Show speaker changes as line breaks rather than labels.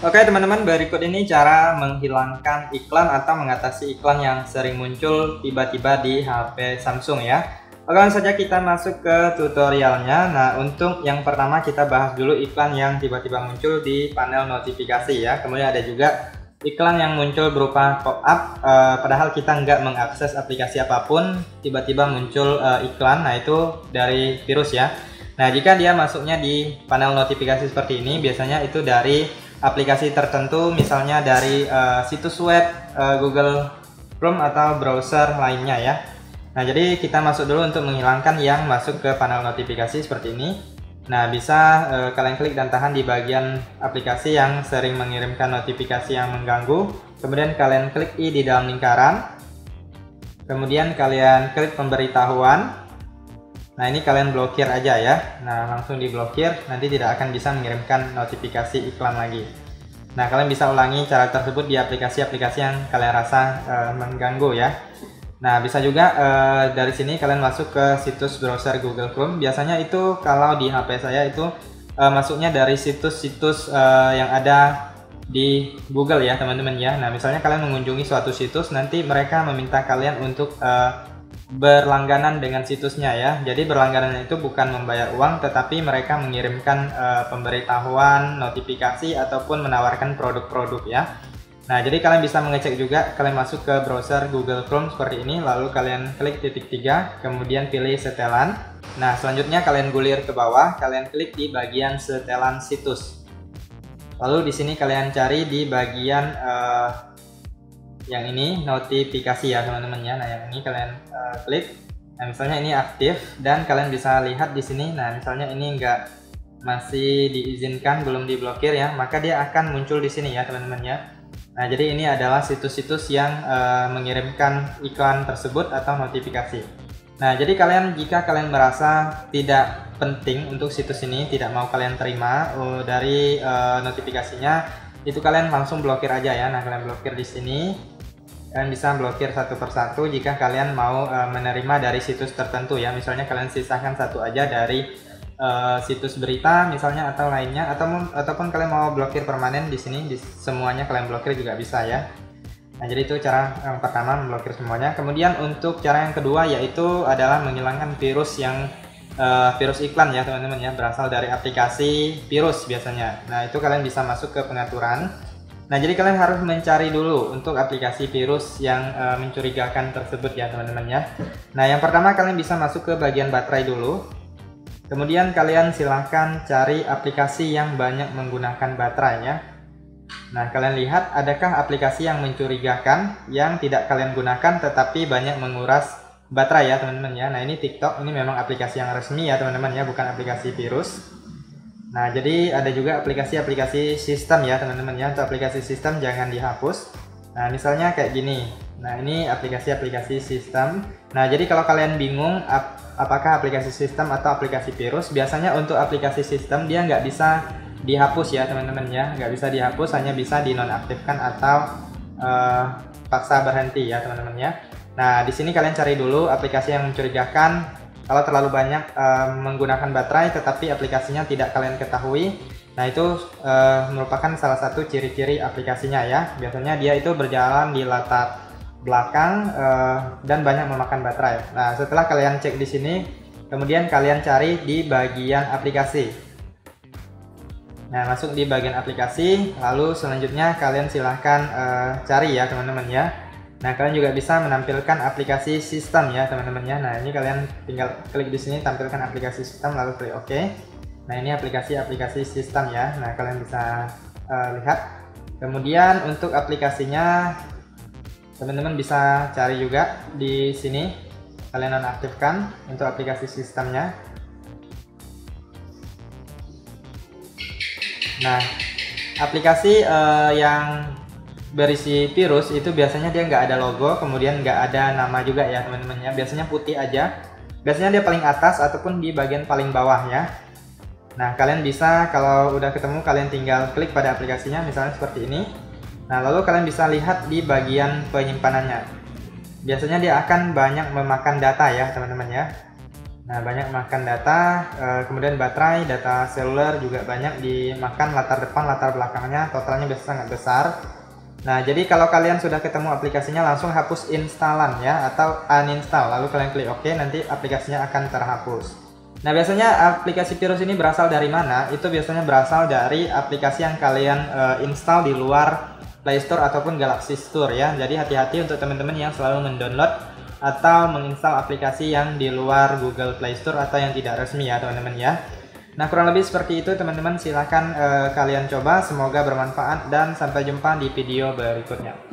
Oke teman-teman, berikut ini cara menghilangkan iklan atau mengatasi iklan yang sering muncul tiba-tiba di HP Samsung ya. Oke, langsung saja kita masuk ke tutorialnya. Nah, untuk yang pertama kita bahas dulu iklan yang tiba-tiba muncul di panel notifikasi ya. Kemudian ada juga iklan yang muncul berupa pop-up, padahal kita nggak mengakses aplikasi apapun, tiba-tiba muncul iklan. Nah, itu dari virus ya. Nah, jika dia masuknya di panel notifikasi seperti ini, biasanya itu dari aplikasi tertentu, misalnya dari situs web, Google Chrome atau browser lainnya ya. Nah, jadi kita masuk dulu untuk menghilangkan yang masuk ke panel notifikasi seperti ini. Nah, bisa kalian klik dan tahan di bagian aplikasi yang sering mengirimkan notifikasi yang mengganggu. Kemudian kalian klik I di dalam lingkaran. Kemudian kalian klik pemberitahuan. Nah, ini kalian blokir aja ya. Nah, langsung diblokir, nanti tidak akan bisa mengirimkan notifikasi iklan lagi. Nah, kalian bisa ulangi cara tersebut di aplikasi-aplikasi yang kalian rasa mengganggu ya. Nah, bisa juga dari sini kalian masuk ke situs browser Google Chrome. Biasanya itu kalau di HP saya itu masuknya dari situs-situs yang ada di Google ya teman-teman ya. Nah, misalnya kalian mengunjungi suatu situs, nanti mereka meminta kalian untuk berlangganan dengan situsnya ya. Jadi berlangganan itu bukan membayar uang, tetapi mereka mengirimkan pemberitahuan, notifikasi ataupun menawarkan produk-produk ya. Nah, jadi kalian bisa mengecek juga, kalian masuk ke browser Google Chrome seperti ini, lalu kalian klik titik 3, kemudian pilih setelan. Nah, selanjutnya kalian gulir ke bawah, kalian klik di bagian setelan situs. Lalu di sini kalian cari di bagian yang ini notifikasi ya teman-teman ya. Nah, yang ini kalian klik. Nah, misalnya ini aktif dan kalian bisa lihat di sini. Nah, misalnya ini masih diizinkan, belum diblokir ya, maka dia akan muncul di sini ya teman-teman ya. Nah, jadi ini adalah situs-situs yang mengirimkan iklan tersebut atau notifikasi. Nah, jadi jika kalian merasa tidak penting untuk situs ini, tidak mau kalian terima dari notifikasinya, itu kalian langsung blokir aja ya. Nah, kalian blokir di sini. Kalian bisa blokir satu persatu jika kalian mau menerima dari situs tertentu ya. Misalnya kalian sisakan satu aja dari situs berita misalnya atau lainnya, ataupun kalian mau blokir permanen di sini, semuanya kalian blokir juga bisa ya. Nah, jadi itu cara yang pertama, memblokir semuanya. Kemudian untuk cara yang kedua yaitu adalah menghilangkan virus yang virus iklan ya teman-teman ya, berasal dari aplikasi virus biasanya. Nah, itu kalian bisa masuk ke pengaturan. Nah, jadi kalian harus mencari dulu untuk aplikasi virus yang mencurigakan tersebut ya teman-teman ya. Nah, yang pertama kalian bisa masuk ke bagian baterai dulu. Kemudian kalian silahkan cari aplikasi yang banyak menggunakan baterai ya. Nah, kalian lihat adakah aplikasi yang mencurigakan yang tidak kalian gunakan tetapi banyak menguras baterai ya teman-teman ya. Nah, ini TikTok, ini memang aplikasi yang resmi ya teman-teman ya, bukan aplikasi virus. Nah, jadi ada juga aplikasi-aplikasi sistem ya teman-teman ya. Untuk aplikasi sistem jangan dihapus. Nah, misalnya kayak gini. Nah, ini aplikasi-aplikasi sistem. Nah, jadi kalau kalian bingung apakah aplikasi sistem atau aplikasi virus, biasanya untuk aplikasi sistem dia nggak bisa dihapus ya teman-teman ya. Nggak bisa dihapus, hanya bisa dinonaktifkan atau paksa berhenti ya teman-teman ya. Nah, di sini kalian cari dulu aplikasi yang mencurigakan. Kalau terlalu banyak menggunakan baterai tetapi aplikasinya tidak kalian ketahui, nah itu merupakan salah satu ciri-ciri aplikasinya ya. Biasanya dia itu berjalan di latar belakang dan banyak memakan baterai. Nah, setelah kalian cek di sini, kemudian kalian cari di bagian aplikasi. Nah, masuk di bagian aplikasi, lalu selanjutnya kalian silahkan cari ya teman-teman ya. Nah, kalian juga bisa menampilkan aplikasi sistem ya teman-teman ya. Nah, ini kalian tinggal klik di sini, tampilkan aplikasi sistem, lalu klik OK. Nah, ini aplikasi sistem ya. Nah, kalian bisa lihat. Kemudian untuk aplikasinya teman-teman bisa cari juga di sini. Kalian nonaktifkan untuk aplikasi sistemnya. Nah, aplikasi yang berisi virus itu biasanya dia nggak ada logo, kemudian nggak ada nama juga ya teman-teman ya. Biasanya putih aja. Biasanya dia paling atas ataupun di bagian paling bawah ya. Nah, kalian bisa kalau udah ketemu kalian tinggal klik pada aplikasinya misalnya seperti ini. Nah, lalu kalian bisa lihat di bagian penyimpanannya. Biasanya dia akan banyak memakan data ya teman-teman ya. Nah, banyak makan data, kemudian baterai, data seluler juga banyak dimakan, latar depan, latar belakangnya, totalnya bisa sangat besar. Nah, jadi kalau kalian sudah ketemu aplikasinya, langsung hapus instalan ya, atau uninstall, lalu kalian klik OK, nanti aplikasinya akan terhapus. Nah, biasanya aplikasi virus ini berasal dari mana? Itu biasanya berasal dari aplikasi yang kalian install di luar Play Store ataupun Galaxy Store ya. Jadi hati-hati untuk teman-teman yang selalu mendownload atau menginstal aplikasi yang di luar Google Play Store atau yang tidak resmi ya teman-teman ya. Nah, kurang lebih seperti itu teman-teman, silahkan kalian coba, semoga bermanfaat dan sampai jumpa di video berikutnya.